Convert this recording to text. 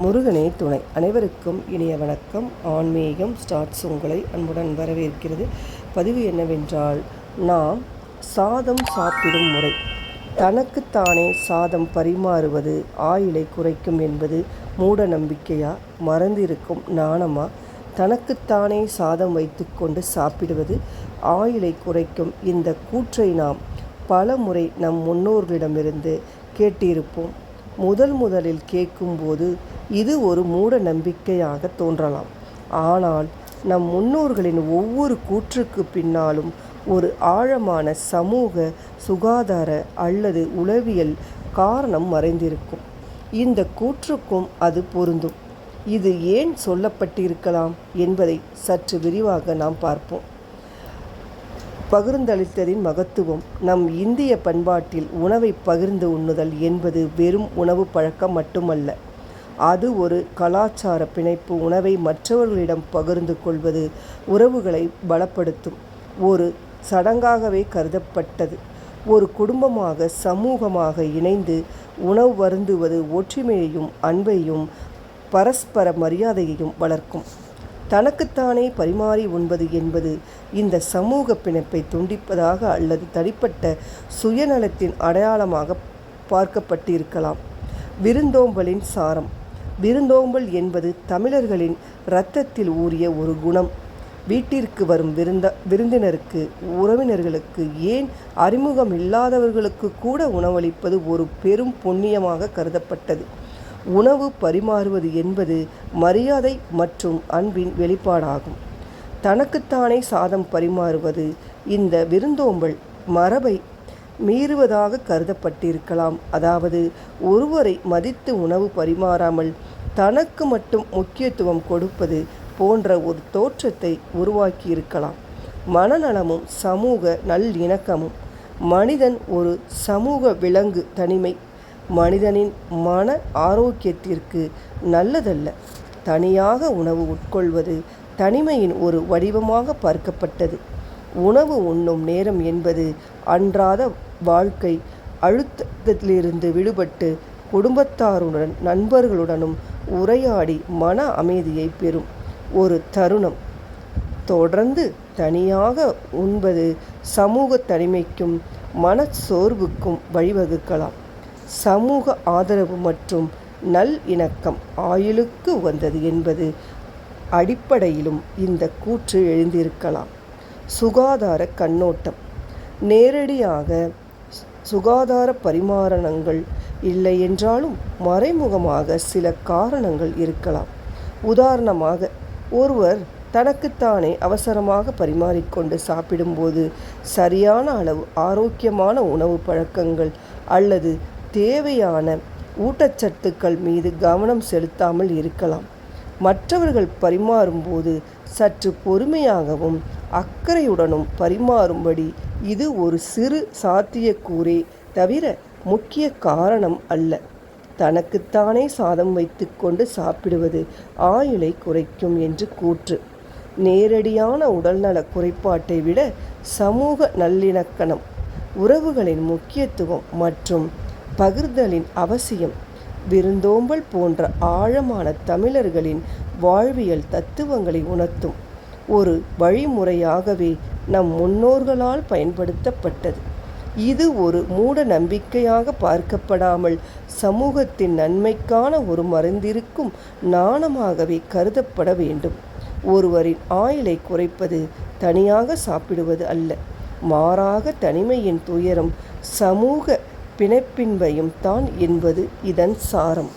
முருகனே துணை. அனைவருக்கும் இனிய வணக்கம். ஆன்மீகம் ஸ்டார்ட்ஸ் உங்களை அன்புடன் வரவேற்கிறது. பதிவு என்னவென்றால், நாம் சாதம் சாப்பிடும் முறை. தனக்குத்தானே சாதம் பரிமாறுவது ஆயுளை குறைக்கும் என்பது மூட நம்பிக்கையா, மறந்திருக்கும் நாணமா? தனக்குத்தானே சாதம் வைத்து கொண்டு சாப்பிடுவது ஆயுளை குறைக்கும் இந்த கூற்றை நாம் பல முறை நம் முன்னோர்களிடமிருந்து கேட்டிருப்போம். முதலில் கேட்கும்போது இது ஒரு மூட நம்பிக்கையாக தோன்றலாம். ஆனால் நம் முன்னோர்களின் ஒவ்வொரு கூற்றுக்கு பின்னாலும் ஒரு ஆழமான சமூக, சுகாதார அல்லது உளவியல் காரணம் மறைந்திருக்கும். இந்த கூற்றுக்கும் அது பொருந்தும். இது ஏன் சொல்லப்பட்டிருக்கலாம் என்பதை சற்று விரிவாக நாம் பார்ப்போம். பகிர்ந்தளித்தலின் மகத்துவம். நம் இந்திய பண்பாட்டில் உணவை பகிர்ந்து உண்ணுதல் என்பது வெறும் உணவு பழக்கம் மட்டுமல்ல, அது ஒரு கலாச்சார பிணைப்பு. உணவை மற்றவர்களிடம் பகிர்ந்து கொள்வது உறவுகளை பலப்படுத்தும் ஒரு சடங்காகவே கருதப்பட்டது. ஒரு குடும்பமாக, சமூகமாக இணைந்து உணவு வருந்துவது ஒற்றுமையையும் அன்பையும் பரஸ்பர மரியாதையையும் வளர்க்கும். தனக்குத்தானே பரிமாறி உண்பது என்பது இந்த சமூக பிணைப்பை துண்டிப்பதாக அல்லது தனிப்பட்ட சுயநலத்தின் அடையாளமாக பார்க்கப்பட்டிருக்கலாம். விருந்தோம்பலின் சாரம். விருந்தோம்பல் என்பது தமிழர்களின் இரத்தத்தில் ஊறிய ஒரு குணம். வீட்டிற்கு வரும் விருந்தினருக்கு, உறவினர்களுக்கு, ஏன் அறிமுகம் இல்லாதவர்களுக்கு கூட உணவளிப்பது ஒரு பெரும் புண்ணியமாக கருதப்பட்டது. உணவு பரிமாறுவது என்பது மரியாதை மற்றும் அன்பின் வெளிப்பாடாகும். தனக்குத்தானே சாதம் பரிமாறுவது இந்த விருந்தோம்பல் மரபை மீறுவதாக கருதப்பட்டிருக்கலாம். அதாவது, ஒருவரை மதித்து உணவு பரிமாறாமல் தனக்கு மட்டும் முக்கியத்துவம் கொடுப்பது போன்ற ஒரு தோற்றத்தை உருவாக்கியிருக்கலாம். மனநலமும் சமூக நல்லிணக்கமும். மனிதன் ஒரு சமூக விலங்கு. தனிமை மனிதனின் மன ஆரோக்கியத்திற்கு நல்லதல்ல. தனியாக உணவு உட்கொள்வது தனிமையின் ஒரு வடிவமாக பார்க்கப்பட்டது. உணவு உண்ணும் நேரம் என்பது அன்றாட வாழ்க்கை அழுத்தத்திலிருந்து விடுபட்டு குடும்பத்தாருடன், நண்பர்களுடனும் உரையாடி மன அமைதியை பெறும் ஒரு தருணம். தொடர்ந்து தனியாக உண்பது சமூக தனிமைக்கும் மனச்சோர்வுக்கும் வழிவகுக்கலாம். சமூக ஆதரவு மற்றும் நல்லிணக்கம் ஆயுளுக்கு வந்தது என்பது அடிப்படையிலும் இந்த கூற்று எழுந்திருக்கலாம். சுகாதார கண்ணோட்டம். நேரடியாக சுகாதார பரிமாறங்கள் இல்லை என்றாலும் மறைமுகமாக சில காரணங்கள் இருக்கலாம். உதாரணமாக, ஒருவர் தனக்குத்தானே அவசரமாக பரிமாறிக்கொண்டு சாப்பிடும்போது சரியான அளவு ஆரோக்கியமான உணவு பழக்கங்கள் அல்லது தேவையான ஊட்டச்சத்துக்கள் மீது கவனம் செலுத்தாமல் இருக்கலாம். மற்றவர்கள் பரிமாறும்போது சற்று பொறுமையாகவும் அக்கறையுடனும் பரிமாறும்படி இது ஒரு சிறு சாத்தியக்கூறே தவிர முக்கிய காரணம் அல்ல. தனக்குத்தானே சாதம் வைத்து கொண்டு சாப்பிடுவது ஆயுளை குறைக்கும் என்று கூற்று. நேரடியான உடல்நல குறைபாட்டை விட சமூக நல்லிணக்கம், உறவுகளின் முக்கியத்துவம் மற்றும் பகிர்தலின் அவசியம், விருந்தோம்பல் போன்ற ஆழமான தமிழர்களின் வாழ்வியல் தத்துவங்களை உணர்த்தும் ஒரு வழிமுறையாகவே நம் முன்னோர்களால் பயன்படுத்தப்பட்டது. இது ஒரு மூட நம்பிக்கையாக பார்க்கப்படாமல் சமூகத்தின் நன்மைக்கான ஒரு மறைந்திருக்கும் நாணமாகவே கருதப்பட வேண்டும். ஒருவரின் ஆயுளை குறைப்பது தனியாக சாப்பிடுவது அல்ல, மாறாக தனிமையின் துயரம், சமூக பிணைப்பின்பையும் தான் என்பது இதன் சாரம்.